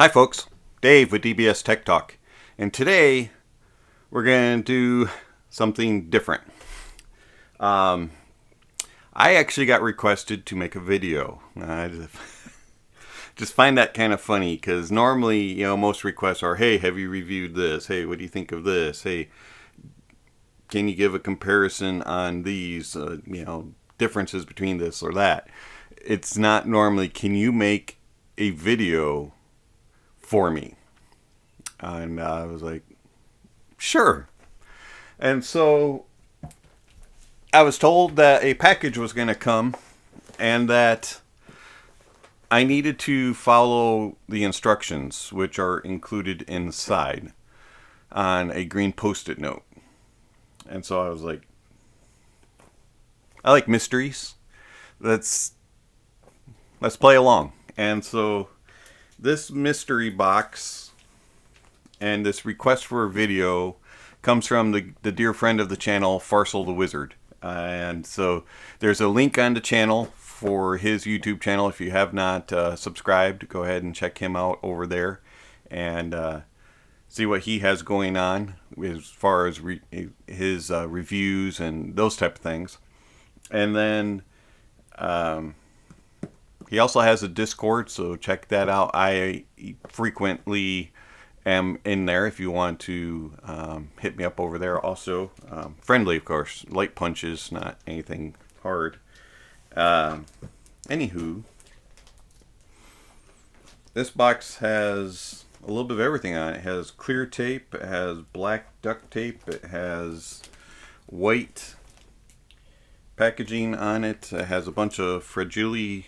Hi folks, Dave with dbstechtalk, and today we're going to do something different. I actually got requested to make a video. I just find that kind of funny because normally, most requests are, hey, have you reviewed this? Hey, what do you think of this? Hey, can you give a comparison on these, differences between this or that? It's not normally, can you make a video for me? And I was like, sure. And so I was told that a package was going to come and that I needed to follow the instructions, which are included inside on a green post-it note. And so I was like, I like mysteries. Let's play along. And so this mystery box and this request for a video comes from the dear friend of the channel, Farsil the Wizard. And so there's a link on the channel for his YouTube channel. If you have not subscribed, go ahead and check him out over there and see what he has going on as far as his reviews and those type of things. And then he also has a Discord, so check that out. I frequently am in there if you want to hit me up over there. Also, friendly, of course. Light punches, not anything hard. Anywho, this box has a little bit of everything on it. It has clear tape, it has black duct tape, it has white packaging on it. It has a bunch of fragile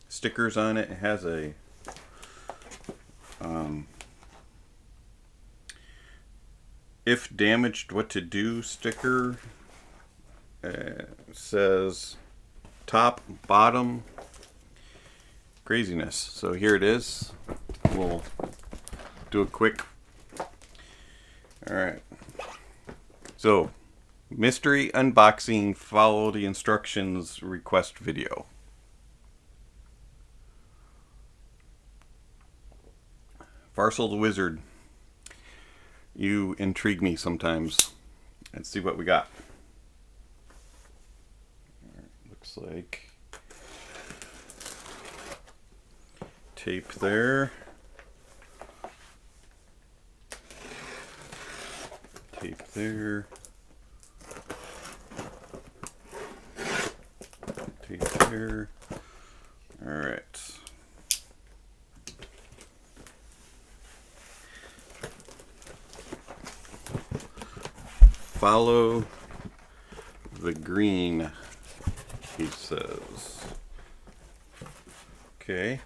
stickers on it. It has a if damaged, what to do sticker. It says top, bottom, craziness. So here it is. We'll do a quick. Alright. So, mystery unboxing, follow the instructions request video. Farsil the Wizard, you intrigue me sometimes. Let's see what we got. Looks like tape there. Tape there. Tape there. All right. Follow the green, he says. Okay.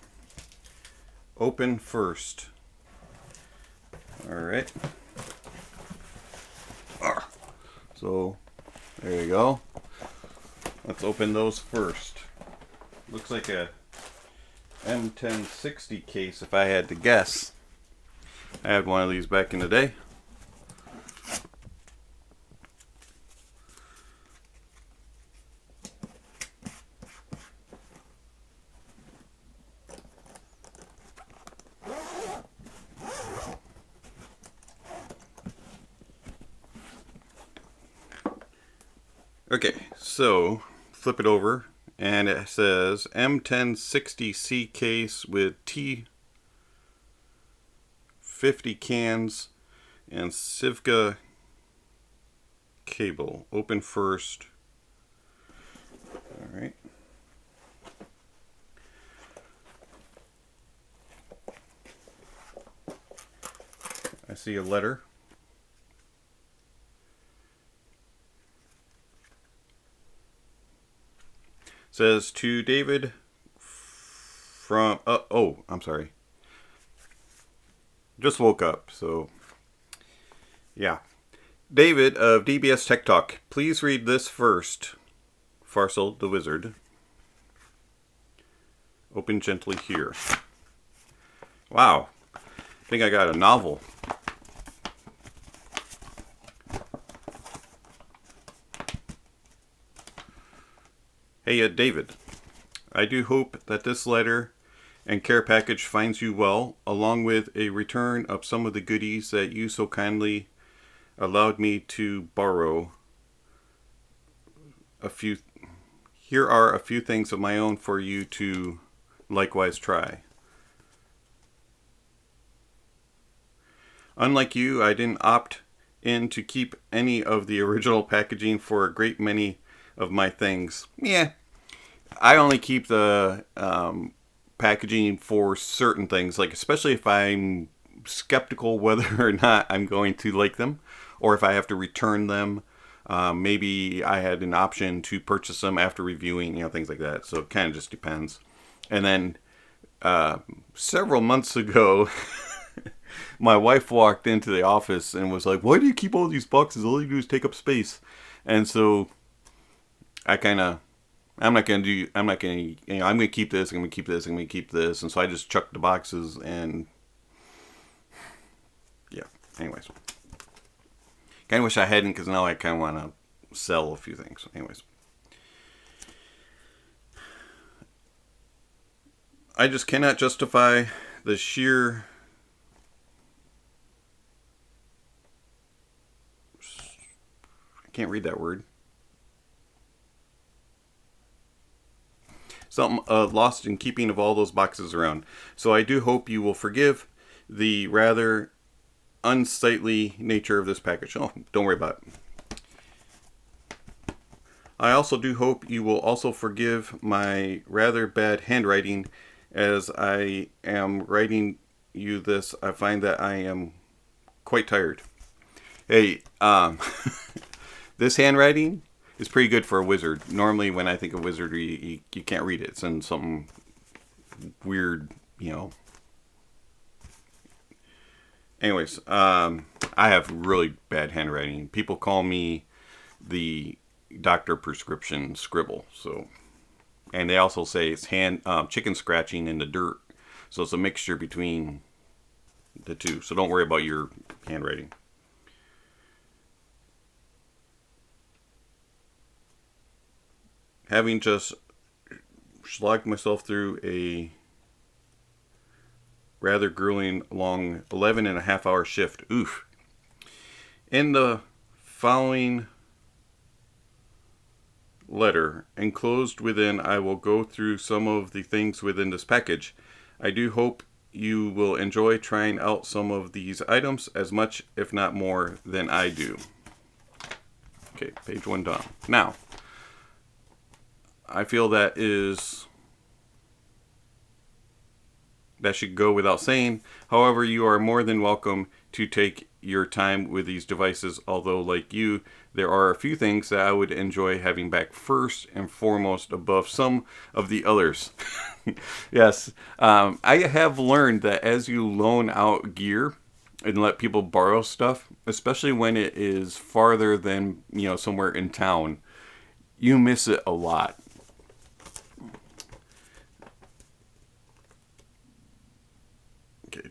Open first. All right. So, there you go. Let's open those first. Looks like a M1060 case, if I had to guess. I had one of these back in the day. Okay, so flip it over and it says M1060C case with T50 cans and Sivka cable. Open first. Alright. I see a letter. Says to David from I'm sorry, just woke up, so yeah. David of dbstechtalk, please read this first. Farsil the Wizard. Open gently here. Wow, I think I got a novel. Hey, David, I do hope that this letter and care package finds you well, along with a return of some of the goodies that you so kindly allowed me to borrow. Here are a few things of my own for you to likewise try. Unlike you, I didn't opt in to keep any of the original packaging for a great many of my things. Yeah, I only keep the packaging for certain things, like especially if I'm skeptical whether or not I'm going to like them, or if I have to return them. Maybe I had an option to purchase them after reviewing, things like that. So it kind of just depends. And then several months ago, my wife walked into the office and was like, "Why do you keep all these boxes? All you do is take up space." And so I'm going to keep this, I'm going to keep this, I'm going to keep this. And so I just chucked the boxes and yeah, anyways. Kind of wish I hadn't, because now I kind of want to sell a few things. Anyways. I just cannot justify the sheer I can't read that word. Something lost in keeping of all those boxes around. So I do hope you will forgive the rather unsightly nature of this package. Oh, don't worry about it. I also do hope you will also forgive my rather bad handwriting. As I am writing you this, I find that I am quite tired. Hey, this handwriting is pretty good for a wizard. Normally when I think of wizardry, you can't read it. It's in something weird, Anyways, I have really bad handwriting. People call me the doctor prescription scribble. So, and they also say it's chicken scratching in the dirt. So it's a mixture between the two. So don't worry about your handwriting. Having just slogged myself through a rather grueling long 11.5 hour shift. Oof. In the following letter, enclosed within, I will go through some of the things within this package. I do hope you will enjoy trying out some of these items as much, if not more, than I do. Okay, page 1 done. Now, I feel that should go without saying. However, you are more than welcome to take your time with these devices, although like you, there are a few things that I would enjoy having back first and foremost above some of the others. Yes, I have learned that as you loan out gear and let people borrow stuff, especially when it is farther than, somewhere in town, you miss it a lot.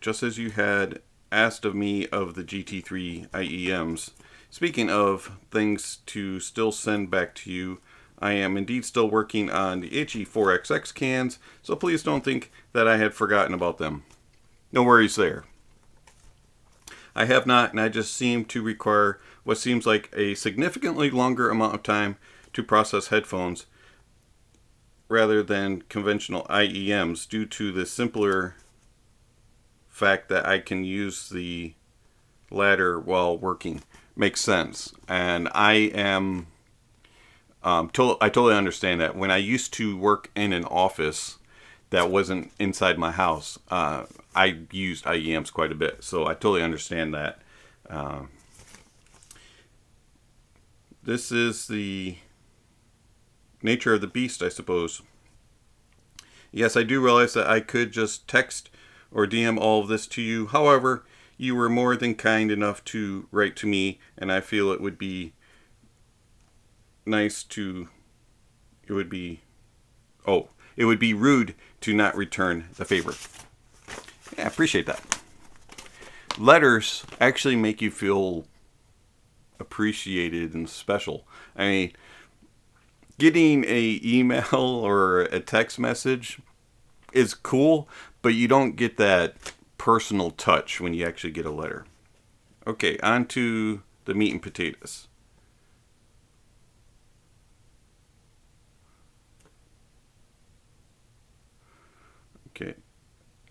Just as you had asked of me of the GT3 IEMs, speaking of things to still send back to you, I am indeed still working on the HE4XX cans, so please don't think that I had forgotten about them. No worries there. I have not, and I just seem to require what seems like a significantly longer amount of time to process headphones rather than conventional IEMs due to the simpler fact that I can use the latter while working. Makes sense. And I am I totally understand that. When I used to work in an office that wasn't inside my house, I used IEMs quite a bit, so I totally understand that. This is the nature of the beast, I suppose. Yes, I do realize that I could just text or DM all of this to you. However, you were more than kind enough to write to me, and I feel it would be rude to not return the favor. Yeah, I appreciate that. Letters actually make you feel appreciated and special. I mean, getting a email or a text message, is cool, but you don't get that personal touch when you actually get a letter. Okay, on to the meat and potatoes. Okay,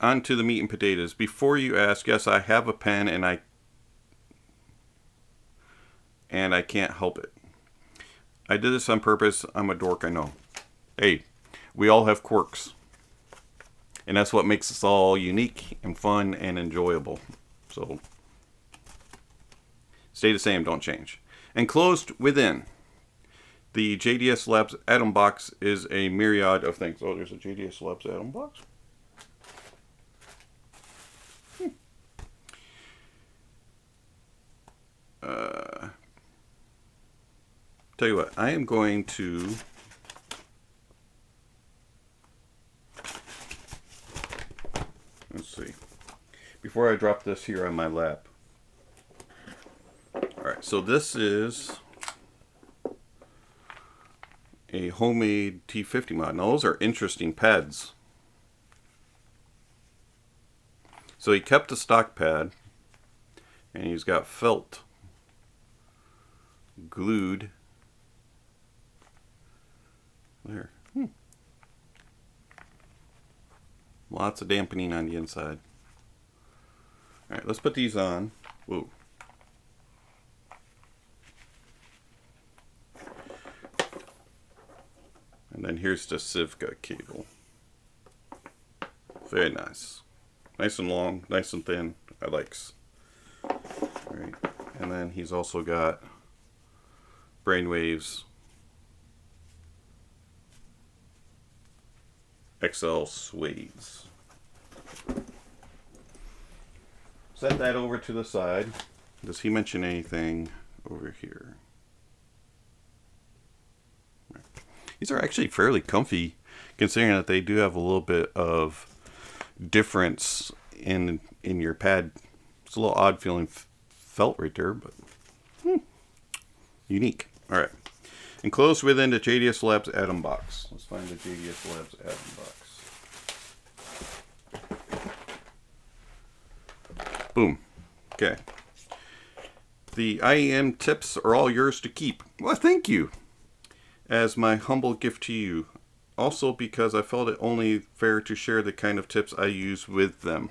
on to the meat and potatoes. Before you ask, yes, I have a pen and I can't help it. I did this on purpose. I'm a dork, I know. Hey, we all have quirks. And that's what makes us all unique and fun and enjoyable. So, stay the same, don't change. Enclosed within the JDS Labs Atom Box is a myriad of things. Oh, there's a JDS Labs Atom Box. Tell you what, I am going to let's see. Before I drop this here on my lap. Alright, so this is a homemade T50 mod. Now those are interesting pads. So he kept the stock pad and he's got felt glued there. Lots of dampening on the inside. Alright, let's put these on. Whoa. And then here's the Civca cable. Very nice. Nice and long, nice and thin. I likes. Alright. And then he's also got Brainwaves XL suedes. Set that over to the side. Does he mention anything over here? These are actually fairly comfy, considering that they do have a little bit of difference in your pad. It's a little odd feeling felt right there, but unique. All right. Enclosed within the JDS Labs Atom Box. Let's find the JDS Labs Atom Box. Boom. Okay. The IEM tips are all yours to keep. Well, thank you. As my humble gift to you. Also because I felt it only fair to share the kind of tips I use with them.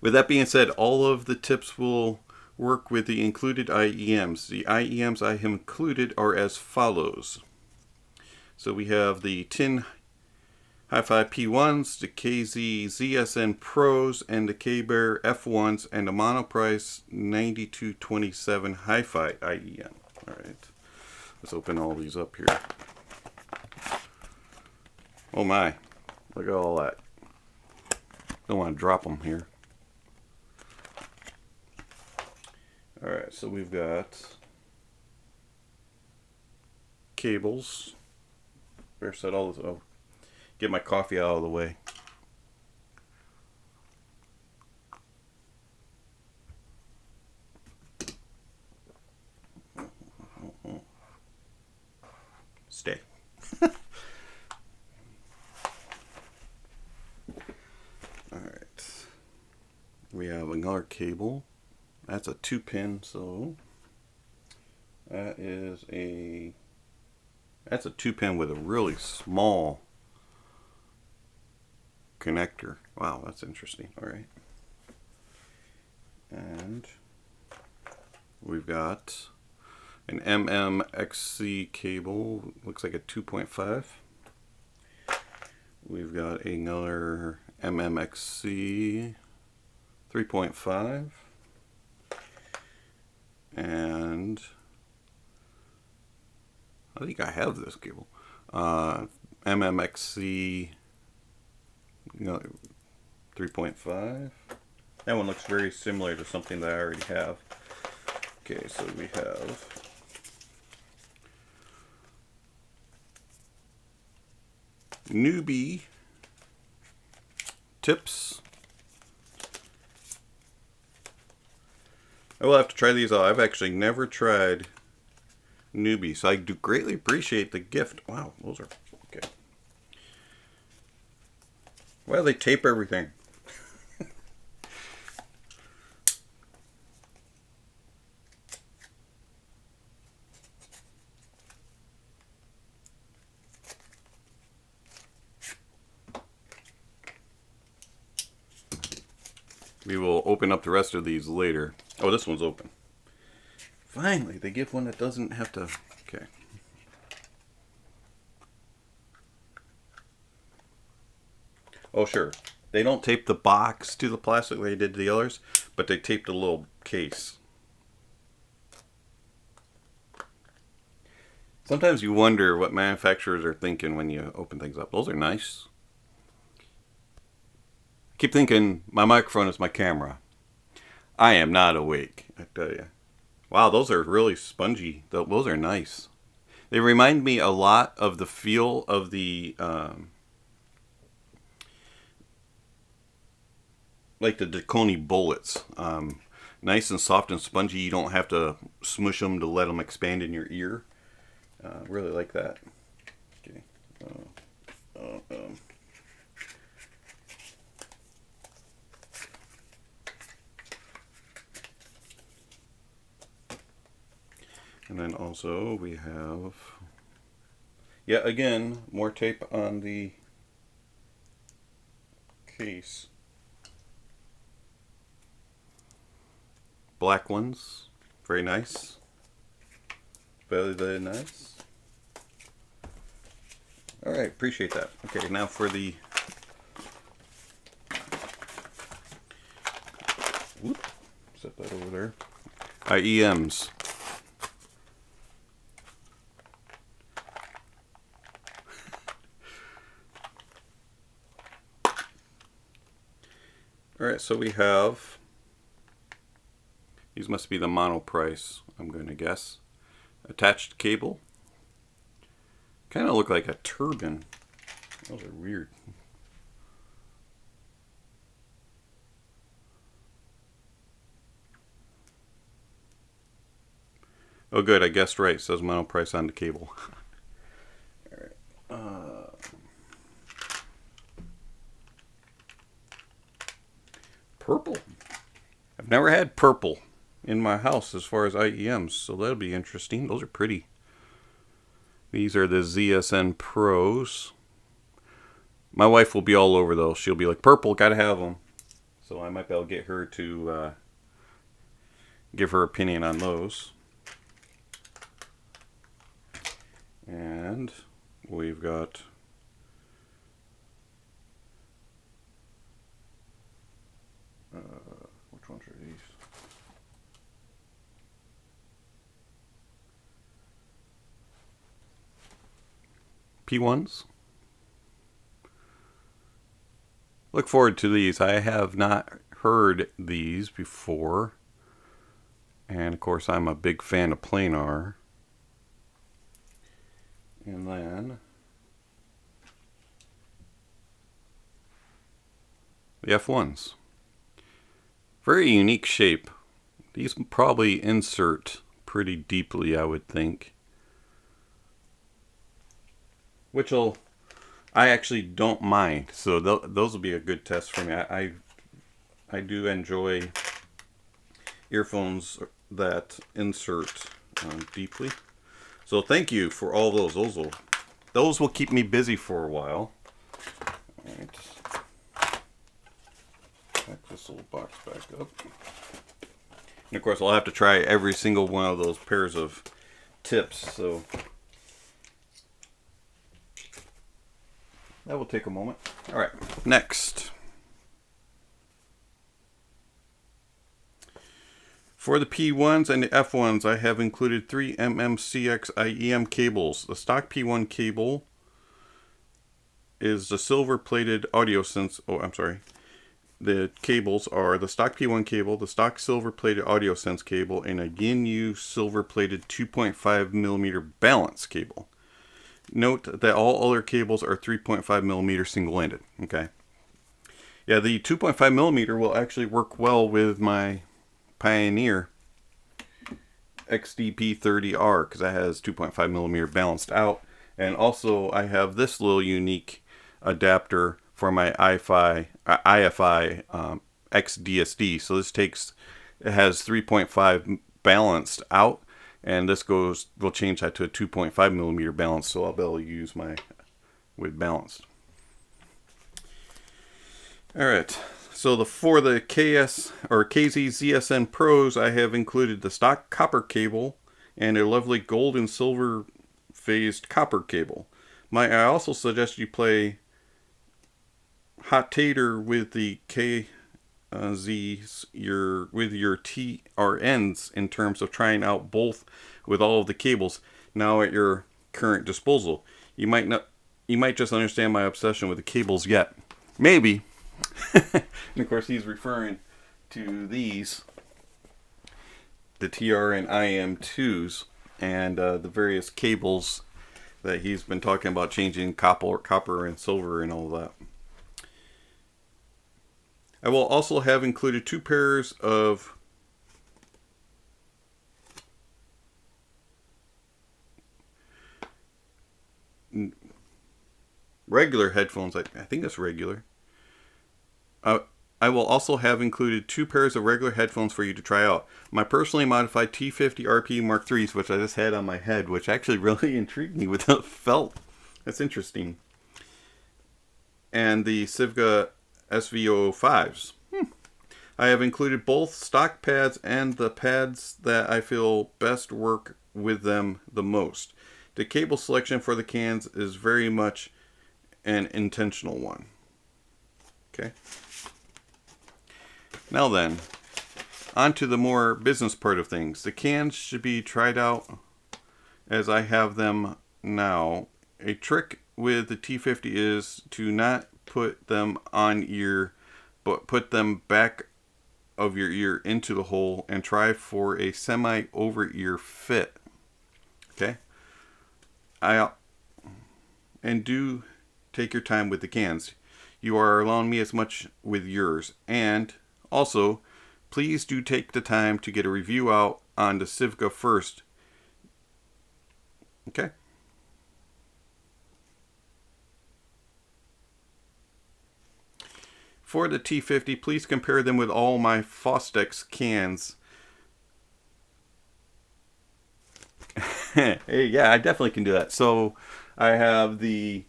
With that being said, all of the tips will work with the included IEMs. The IEMs I have included are as follows. So we have the Tin Hi-Fi P1s, the KZ ZSN Pros, and the K-Bear F1s, and the Monoprice 9227 Hi-Fi IEM. Alright, let's open all these up here. Oh my, look at all that. Don't want to drop them here. Alright, so we've got cables. Better set all this. Oh, get my coffee out of the way. Stay. Alright. We have another cable. That's a 2-pin, so that's a 2-pin with a really small connector. Wow, that's interesting. Alright. And we've got an MMXC cable, looks like a 2.5. We've got another MMXC 3.5. And I think I have this cable. MMXC 3.5. That one looks very similar to something that I already have. Okay, so we have newbie tips. I will have to try these out. I've actually never tried newbie, so I do greatly appreciate the gift. Wow, those are okay. Why do they tape everything? We will open up the rest of these later. Oh, this one's open. Finally, they give one that doesn't have to... Okay. Oh, sure. They don't tape the box to the plastic like they did the others, but they taped a little case. Sometimes you wonder what manufacturers are thinking when you open things up. Those are nice. I keep thinking my microphone is my camera. I am not awake, I tell you. Wow, those are really spongy. Those are nice. They remind me a lot of the feel of the... like the Dakoni bullets. Nice and soft and spongy. You don't have to smush them to let them expand in your ear. Really like that. Okay. And then also we have, yet again, more tape on the case. Black ones, very nice. Very, very nice. Alright, appreciate that. Okay, now for the... Whoop, set that over there. IEMs. Alright, so we have... These must be the mono price, I'm going to guess. Attached cable. Kind of look like a turbine. Those are weird. Oh good, I guessed right. It says mono price on the cable. Alright. Purple. I've never had purple in my house as far as IEMs, so that'll be interesting. Those are pretty. These are the ZSN Pros. My wife will be all over those. She'll be like, purple, gotta have them. So I might be able to get her to give her opinion on those. And we've got which ones are these? P1s. Look forward to these. I have not heard these before. And of course I'm a big fan of planar. And then the F1s. Very unique shape. These probably insert pretty deeply, I would think. Which'll, I actually don't mind. So those will be a good test for me. I do enjoy earphones that insert deeply. So thank you for all those. Those will keep me busy for a while. All right. Back this little box back up. And of course I'll have to try every single one of those pairs of tips. So that will take a moment. All right, next. For the P1s and the F1s, I have included 3 MMCX IEM cables. The stock P1 cable is the silver-plated audio sense. Oh, I'm sorry. The cables are the stock P1 cable, the stock silver-plated audio sense cable, and a Yin-Yu silver-plated 2.5mm balance cable. Note that all other cables are 3.5mm single-ended. Okay. Yeah, the 2.5mm will actually work well with my Pioneer XDP30R because that has 2.5mm balanced out. And also I have this little unique adapter for my IFI XDSD. So this it has 3.5 balanced out, and this we'll change that to a 2.5 millimeter balance, so I'll be able to use my with balanced. All right. So for the KZ-ZSN Pros, I have included the stock copper cable and a lovely gold and silver phased copper cable. I also suggest you play Hot Tater with the KZs, with your TRNs in terms of trying out both with all of the cables now at your current disposal. You might just understand my obsession with the cables yet. Maybe. And of course he's referring to these, the TRN IM2s, and the various cables that he's been talking about changing copper and silver and all that. I will also have included 2 pairs of regular headphones. I think it's regular. I will also have included 2 pairs of regular headphones for you to try out. My personally modified T50 RP Mark IIIs, which I just had on my head, which actually really intrigued me with the felt. That's interesting. And the Civga SV05s. I have included both stock pads and the pads that I feel best work with them the most. The cable selection for the cans is very much an intentional one. Okay. Now then, on to the more business part of things. The cans should be tried out as I have them now. A trick with the T50 is to not put them on ear, but put them back of your ear into the hole and try for a semi over ear fit. Okay? And do take your time with the cans. You are allowing me as much with yours. And also, please do take the time to get a review out on the Civga first. Okay? For the T50, please compare them with all my Fostex cans. Hey, yeah, I definitely can do that. So I have the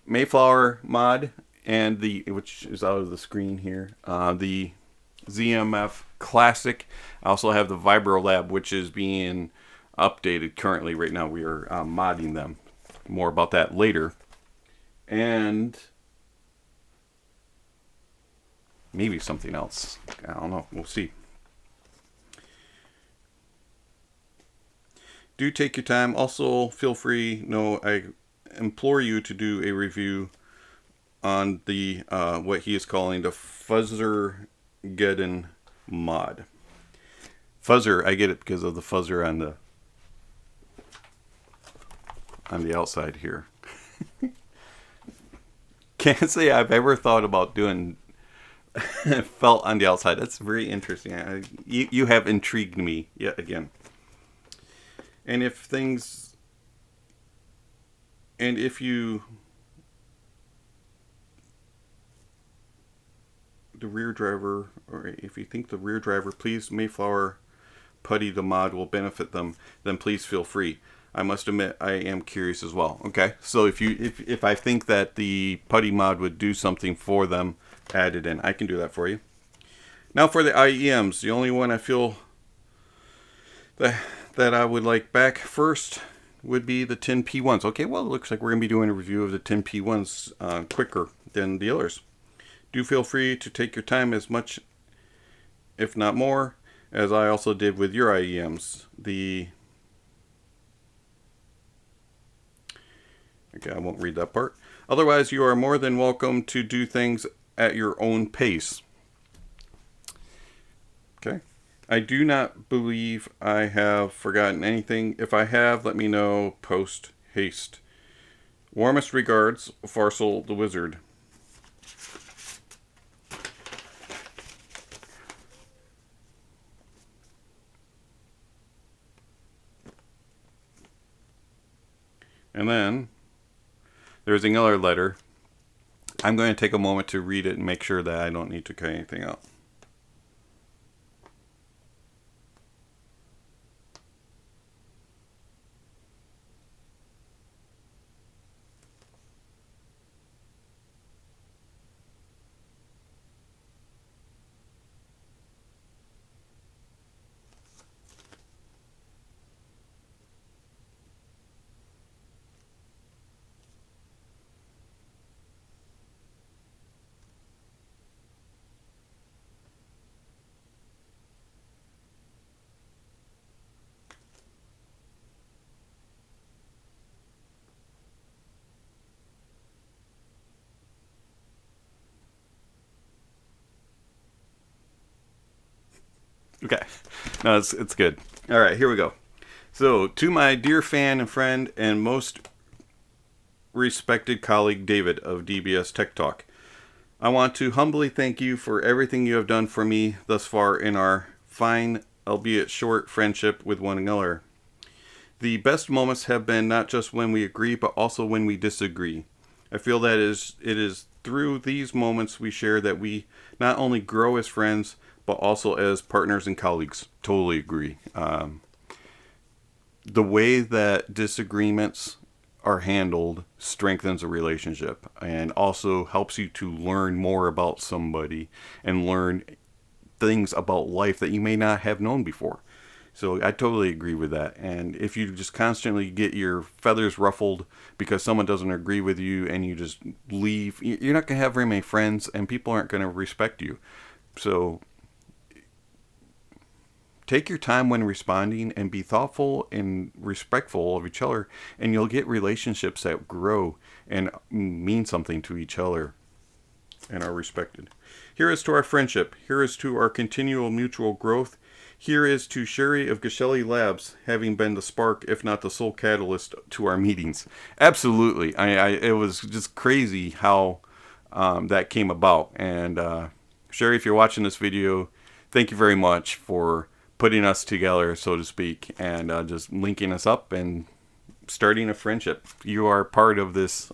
Mayflower mod and which is out of the screen here, the ZMF Classic. I also have the VibroLab, which is being updated currently. Right now we are modding them. More about that later. And maybe something else. I don't know. We'll see. Do take your time. Also, feel free. I implore you to do a review on the what he is calling the Fuzzergeddon mod. Fuzzer, I get it because of the fuzzer on the outside here. Can't say I've ever thought about doing felt on the outside. That's very interesting. You have intrigued me yet again. And if you the rear driver, or if you think the rear driver, please Mayflower Putty the mod will benefit them, then please feel free. I must admit I am curious as well. Okay, so if I think that the putty mod would do something for them, add it in. I can do that for you. Now for the IEMs, the only one I feel that I would like back first would be the 10P1s. Okay, well, it looks like we're going to be doing a review of the 10P1s quicker than the others. Do feel free to take your time as much, if not more, as I also did with your IEMs. Okay, I won't read that part. Otherwise, you are more than welcome to do things at your own pace. Okay. I do not believe I have forgotten anything. If I have, let me know post haste. Warmest regards, Farsil the Wizard. And then there's another letter I'm going to take a moment to read it and make sure that I don't need to cut anything out. Okay. No, it's good. All right, here we go. So, to my dear fan and friend and most respected colleague David of DBS Tech Talk, I want to humbly thank you for everything you have done for me thus far in our fine, albeit short, friendship with one another. The best moments have been not just when we agree, but also when we disagree. I feel that it is through these moments we share that we not only grow as friends, but also as partners and colleagues. Totally agree. The way that disagreements are handled strengthens a relationship and also helps you to learn more about somebody and learn things about life that you may not have known before. So I totally agree with that. And if you just constantly get your feathers ruffled because someone doesn't agree with you and you just leave, you're not going to have very many friends and people aren't going to respect you. So take your time when responding and be thoughtful and respectful of each other, and you'll get relationships that grow and mean something to each other and are respected. Here is to our friendship. Here is to our continual mutual growth. Here is to Sherry of Geshelli Labs having been the spark, if not the sole catalyst, to our meetings. Absolutely. It was just crazy how that came about. And Sherry, if you're watching this video, thank you very much for putting us together, so to speak, and just linking us up and starting a friendship. You are part of this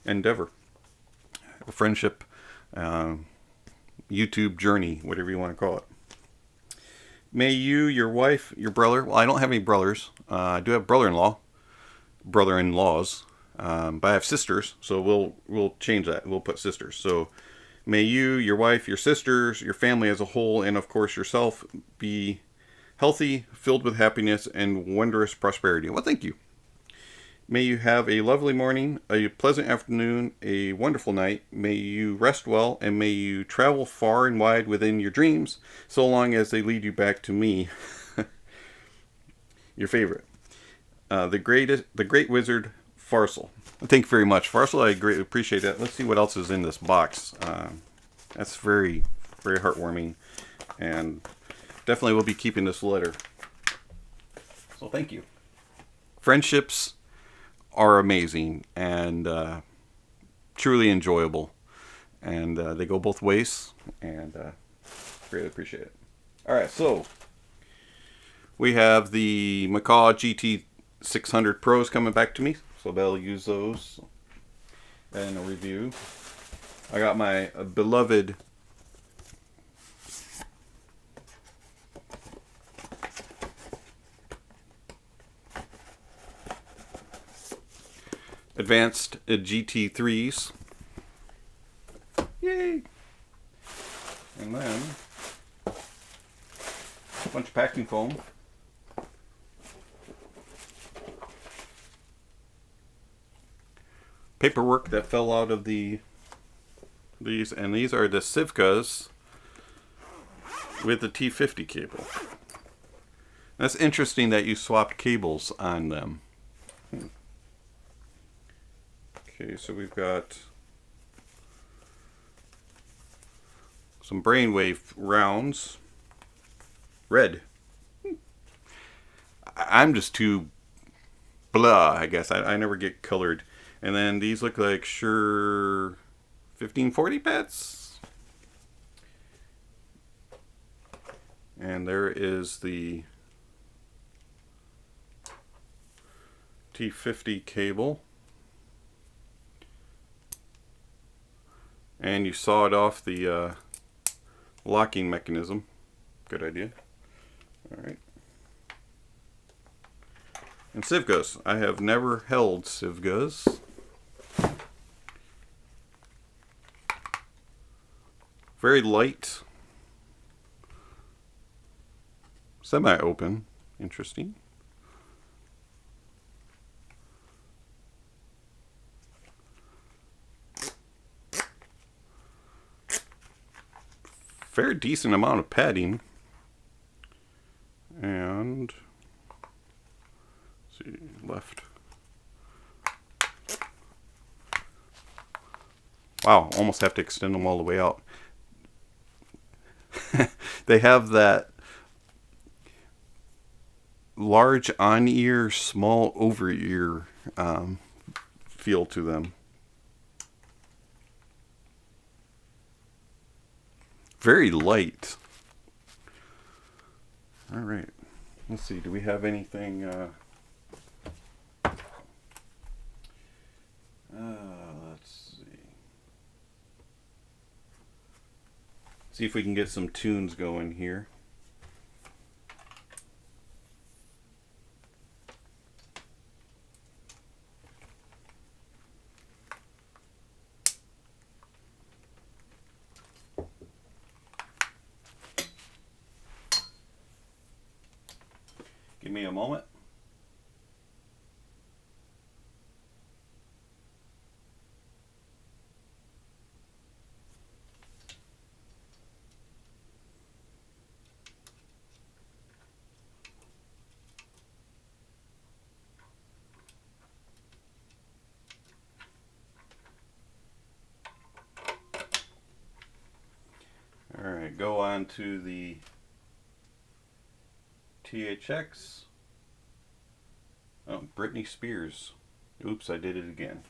endeavor, a friendship, YouTube journey, whatever you want to call it. May you, your wife, your brother, well, I don't have any brothers. I do have brother-in-laws, but I have sisters, so we'll change that. We'll put sisters. So may you, your wife, your sisters, your family as a whole, and of course yourself be healthy, filled with happiness, and wondrous prosperity. Well, thank you. May you have a lovely morning, a pleasant afternoon, a wonderful night. May you rest well, and may you travel far and wide within your dreams, so long as they lead you back to me, your favorite, the great wizard, Farsil. Thank you very much, Farsil. I greatly appreciate that. Let's see what else is in this box. That's very, very heartwarming, and definitely will be keeping this letter. So thank you. Friendships are amazing and truly enjoyable, and they go both ways, and really appreciate it. All right, so we have the Macaw GT600 Pros coming back to me, so they'll use those in a review. I got my beloved advanced GT3s. Yay! And then a bunch of packing foam. Paperwork that fell out of these, and these are the Sivkas with the T50 cable. That's interesting that you swapped cables on them. Okay, so we've got some brainwave rounds. Red. I'm just too blah, I guess. I never get colored. And then these look like Shure 1540 pads. And there is the T50 cable. And you sawed off the locking mechanism. Good idea. Alright. And Civgos. I have never held Civgos. Very light. Semi-open. Interesting. Very decent amount of padding. And let's see, left. Wow, almost have to extend them all the way out. They have that large on-ear, small over-ear feel to them. Very light. All right. Let's see. Do we have anything? Let's see. See if we can get some tunes going here. Give me a moment. All right, go on to the THX. Oh, Britney Spears. Oops, I did it again.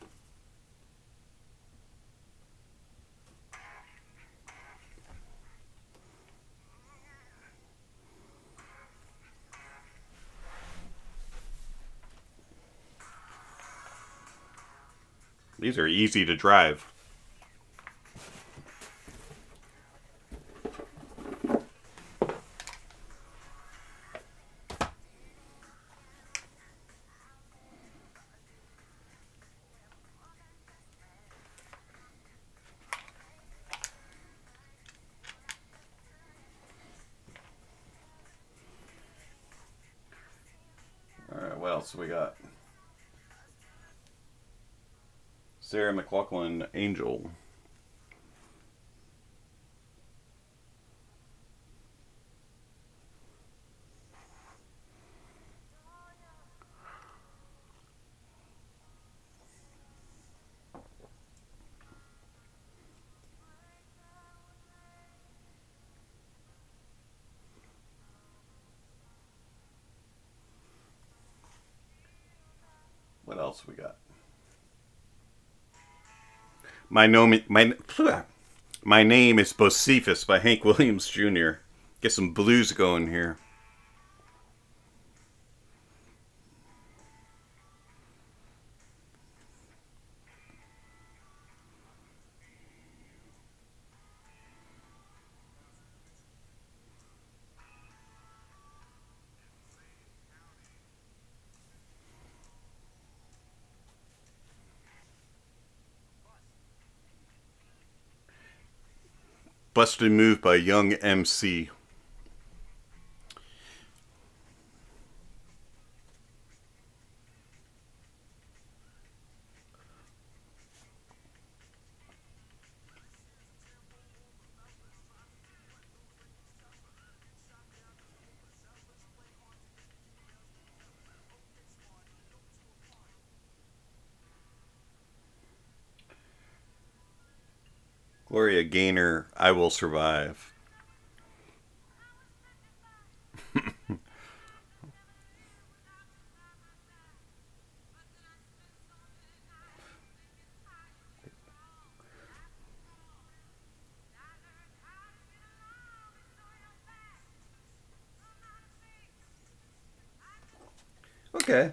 These are easy to drive. Alright, what else we got? Sarah McLachlan, Angel. What else we got? My name is Bocephus by Hank Williams Jr. Get some blues going here. Busted Move by Young MC. Gloria Gaynor, I Will Survive. Okay,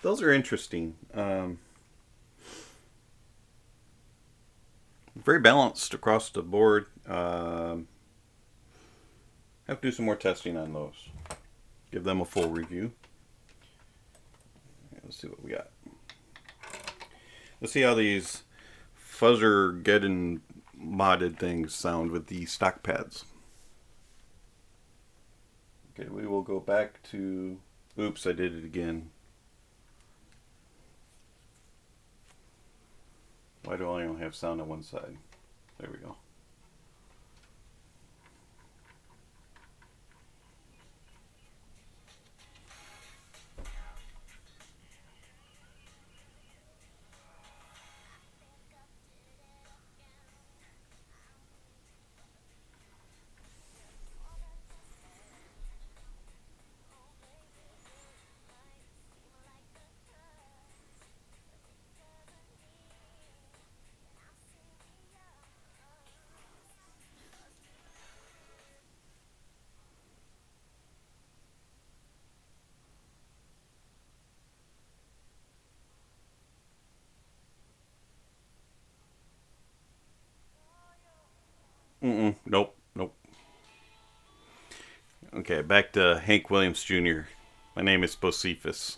those are interesting. Very balanced across the board. Have to do some more testing on those. Give them a full review. Let's see what we got. Let's see how these fuzzer getting modded things sound with the stock pads. Okay, we will go back to... Oops, I did it again. Why do I only have sound on one side? There we go. Nope. Okay, back to Hank Williams Jr. My name is Bocephus.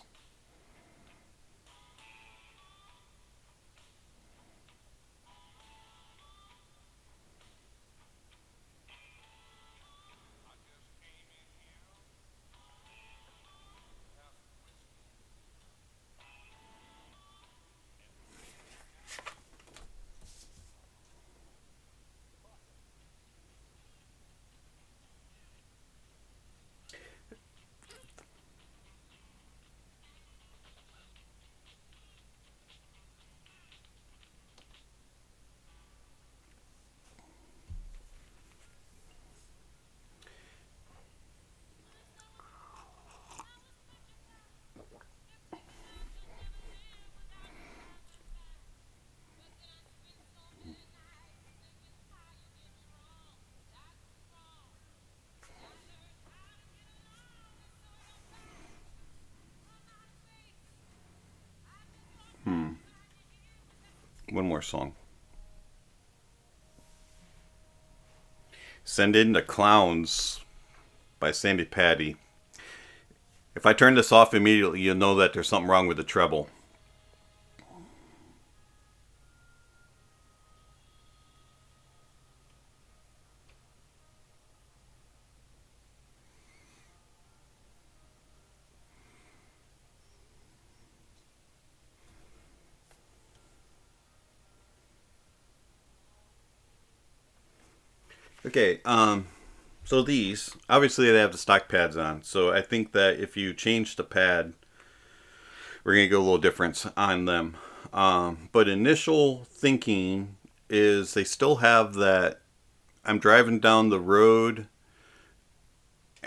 One more song. Send in the Clowns by Sandy Patty. If I turn this off immediately, you'll know that there's something wrong with the treble. Okay, so these, obviously they have the stock pads on, so I think that if you change the pad, we're going to get a little difference on them. But initial thinking is they still have that, I'm driving down the road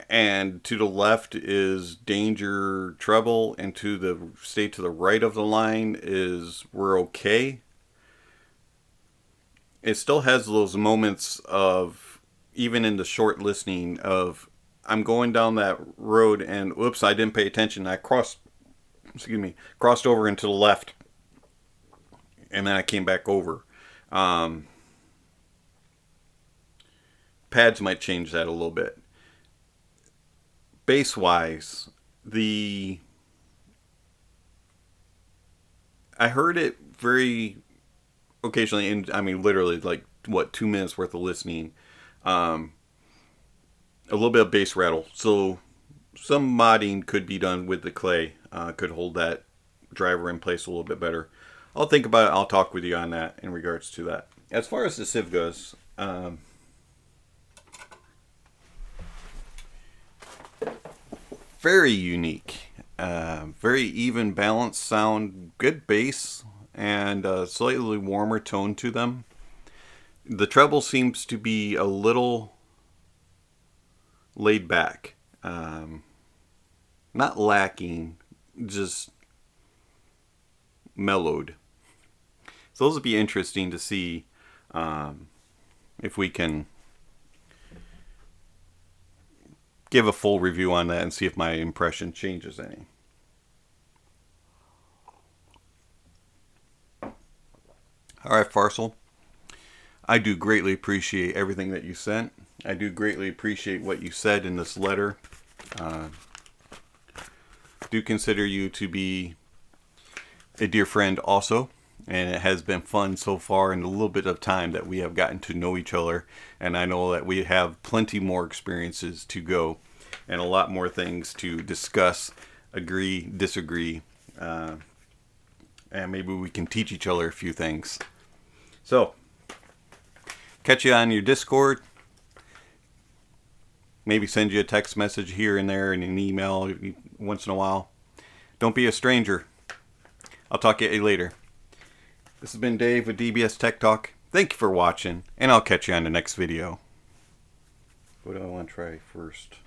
and to the left is danger, trouble, and to the stay to the right of the line is we're okay. It still has those moments of, even in the short listening, of I'm going down that road and whoops, I didn't pay attention. I crossed over into the left, and then I came back over. Pads might change that a little bit. Bass wise, I heard it very occasionally, and I mean literally like 2 minutes worth of listening. A little bit of bass rattle, so some modding could be done with the clay. Could hold that driver in place a little bit better. I'll think about it. I'll talk with you on that in regards to that. As far as the sieve goes, very unique, very even balanced sound, good bass, and a slightly warmer tone to them. The treble seems to be a little laid back, not lacking, just mellowed. So those would be interesting to see if we can give a full review on that and see if my impression changes any. All right, Farsil. I do greatly appreciate everything that you sent. I do greatly appreciate what you said in this letter. Do consider you to be a dear friend also, and it has been fun so far in the little bit of time that we have gotten to know each other, and I know that we have plenty more experiences to go and a lot more things to discuss, agree, disagree, and maybe we can teach each other a few things. So, catch you on your Discord. Maybe send you a text message here and there and an email once in a while. Don't be a stranger. I'll talk to you later. This has been Dave with DBS Tech Talk. Thank you for watching, and I'll catch you on the next video. What do I want to try first?